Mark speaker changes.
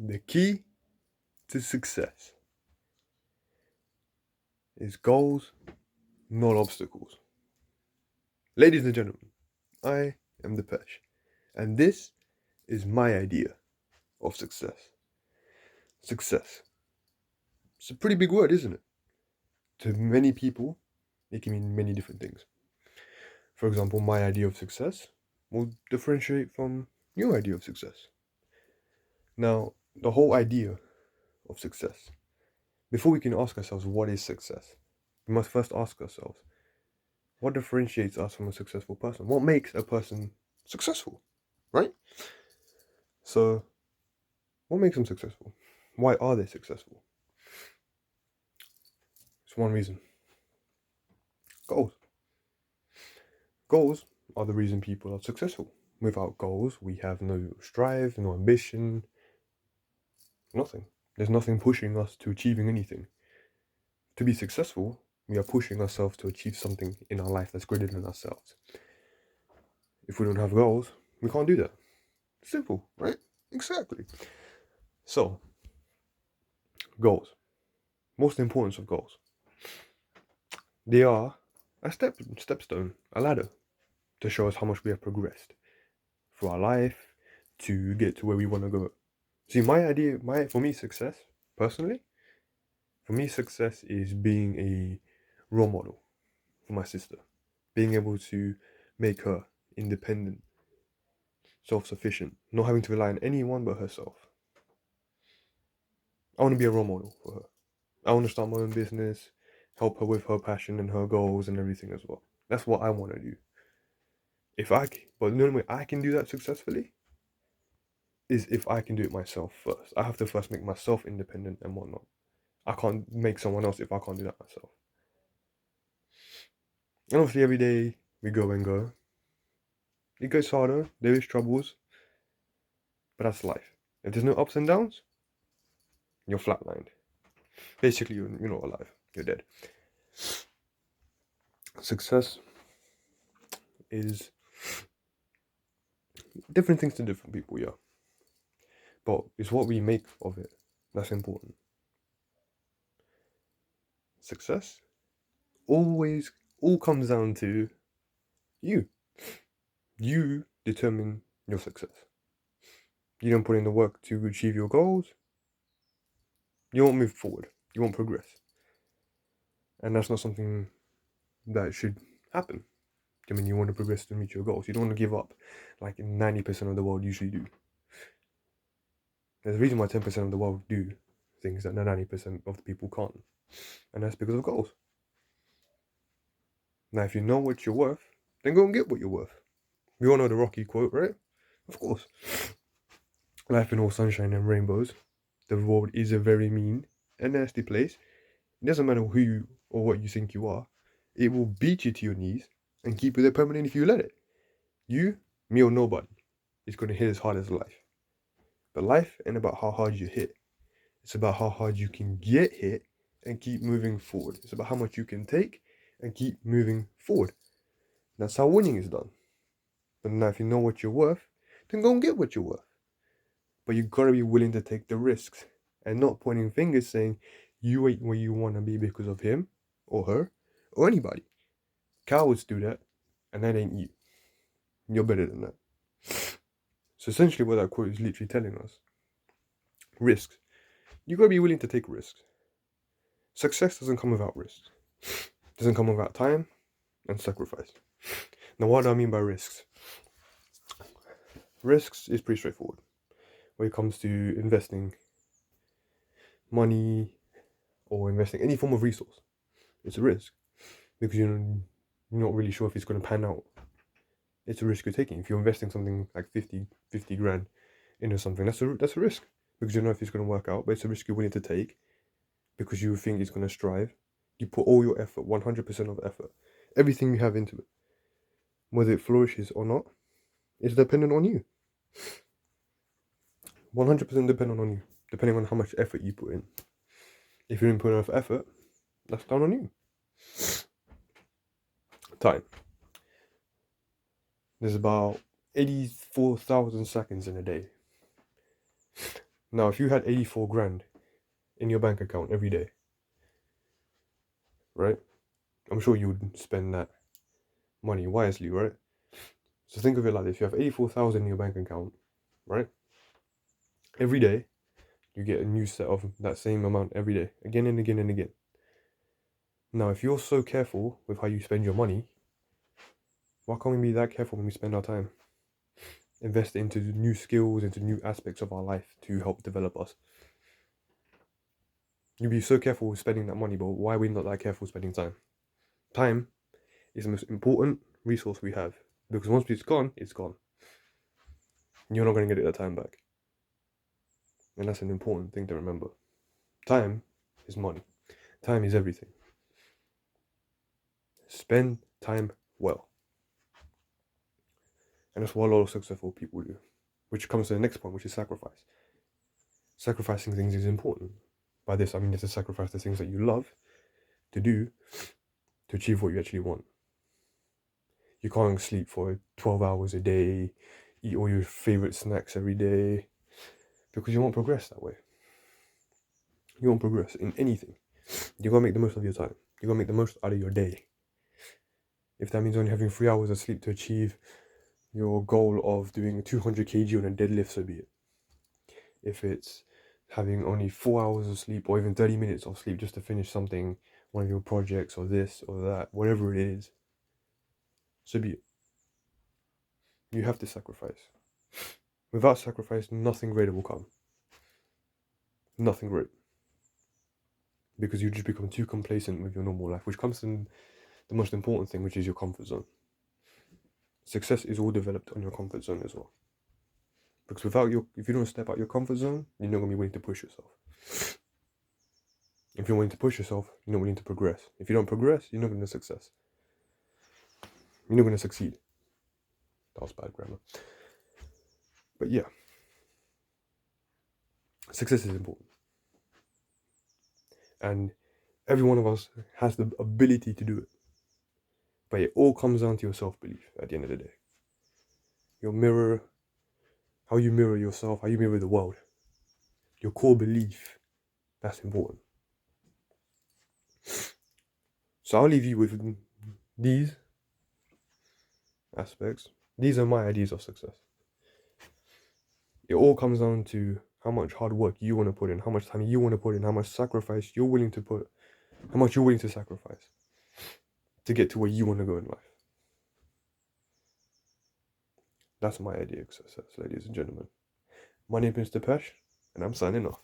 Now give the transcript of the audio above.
Speaker 1: The key to success is goals, not obstacles. Ladies and gentlemen, I am Dipesh, and this is my idea of success. Success. It's a pretty big word, isn't it? To many people, it can mean many different things. For example, my idea of success will differentiate from your idea of success. Now, the whole idea of success, before we can ask ourselves what is success, we must first ask ourselves what differentiates us from a successful person? What makes a person successful, right? So, what makes them successful? Why are they successful? It's one reason. Goals. Goals are the reason people are successful. Without goals, we have no strive, no ambition, nothing. There's nothing pushing us to achieving anything. To be successful, we are pushing ourselves to achieve something in our life that's greater than ourselves. If we don't have goals, we can't do that. Simple, right? Exactly. So, goals. Most importance of goals. They are a stepstone, a ladder, to show us how much we have progressed through our life to get to where we want to go. See, for me, success, personally, for me, success is being a role model for my sister, being able to make her independent, self-sufficient, not having to rely on anyone but herself. I want to be a role model for her. I want to start my own business, help her with her passion and her goals and everything as well. That's what I want to do. But the only way I can do that successfully is if I can do it myself first. I have to first make myself independent and whatnot. I can't make someone else if I can't do that myself. And obviously every day we go and go. It gets harder, there is troubles, but that's life. If there's no ups and downs, you're flatlined. Basically, you're not alive. You're dead. Success is different things to different people, yeah. But it's what we make of it that's important. Success always all comes down to you. You determine your success. You don't put in the work to achieve your goals, you won't move forward. You won't progress. And that's not something that should happen. I mean, you want to progress to meet your goals. You don't want to give up like 90% of the world usually do. There's a reason why 10% of the world do things that 90% of the people can't. And that's because of goals. Now, if you know what you're worth, then go and get what you're worth. We all know the Rocky quote, right? Of course. Life in all sunshine and rainbows. The world is a very mean and nasty place. It doesn't matter who you or what you think you are. It will beat you to your knees and keep you there permanently if you let it. You, me or nobody, is going to hit as hard as life. But life ain't about how hard you hit. It's about how hard you can get hit and keep moving forward. It's about how much you can take and keep moving forward. That's how winning is done. But now if you know what you're worth, then go and get what you're worth. But you gotta be willing to take the risks and not pointing fingers saying you ain't where you wanna be because of him or her or anybody. Cowards do that, and that ain't you. You're better than that. So essentially what that quote is literally telling us. Risks. You gotta be willing to take risks. Success doesn't come without risks. It doesn't come without time and sacrifice. Now what do I mean by risks? Risks is pretty straightforward. When it comes to investing money or investing any form of resource, it's a risk because you're not really sure if it's going to pan out. It's a risk you're taking. If you're investing something like 50 grand into something, that's a risk because you don't know if it's going to work out, but it's a risk you're willing to take because you think it's going to strive. You put all your effort, 100% of effort, everything you have into it. Whether it flourishes or not, is dependent on you. 100% dependent on you, depending on how much effort you put in. If you didn't put enough effort, that's down on you. Time. There's about 84,000 seconds in a day. Now, if you had 84 grand in your bank account every day, right? I'm sure you would spend that money wisely, right? So think of it like this. You have 84,000 in your bank account, right? Every day, you get a new set of that same amount every day, again and again and again. Now, if you're so careful with how you spend your money, why can't we be that careful when we spend our time? Invest into new skills, into new aspects of our life to help develop us. You'd be so careful with spending that money, but why are we not that careful spending time? Time is the most important resource we have, because once it's gone, it's gone. You're not going to get that time back. And that's an important thing to remember. Time is money. Time is everything. Spend time well. And that's what a lot of successful people do. Which comes to the next point, which is sacrifice. Sacrificing things is important. By this, I mean you have to sacrifice the things that you love to do to achieve what you actually want. You can't sleep for 12 hours a day, eat all your favorite snacks every day, because you won't progress that way. You won't progress in anything. You gotta make the most of your time. You gotta make the most out of your day. If that means only having 3 hours of sleep to achieve your goal of doing 200 kg on a deadlift, so be it. If it's having only 4 hours of sleep or even 30 minutes of sleep just to finish something, one of your projects or this or that, whatever it is, so be it. You have to sacrifice. Without sacrifice, nothing greater will come. Nothing great. Because you just become too complacent with your normal life, which comes to the most important thing, which is your comfort zone. Success is all developed on your comfort zone as well. Because if you don't step out your comfort zone, you're not going to be willing to push yourself. If you're willing to push yourself, you're not willing to progress. If you don't progress, you're not going to success. You're not going to succeed. That was bad grammar. But yeah, success is important. And every one of us has the ability to do it. But it all comes down to your self-belief at the end of the day. Your mirror, how you mirror yourself, how you mirror the world. Your core belief, that's important. So I'll leave you with these aspects. These are my ideas of success. It all comes down to how much hard work you want to put in, how much time you want to put in, how much sacrifice you're willing to put, how much you're willing to sacrifice to get to where you want to go in life. That's my idea of success, ladies and gentlemen. My name is Dipesh, and I'm signing off.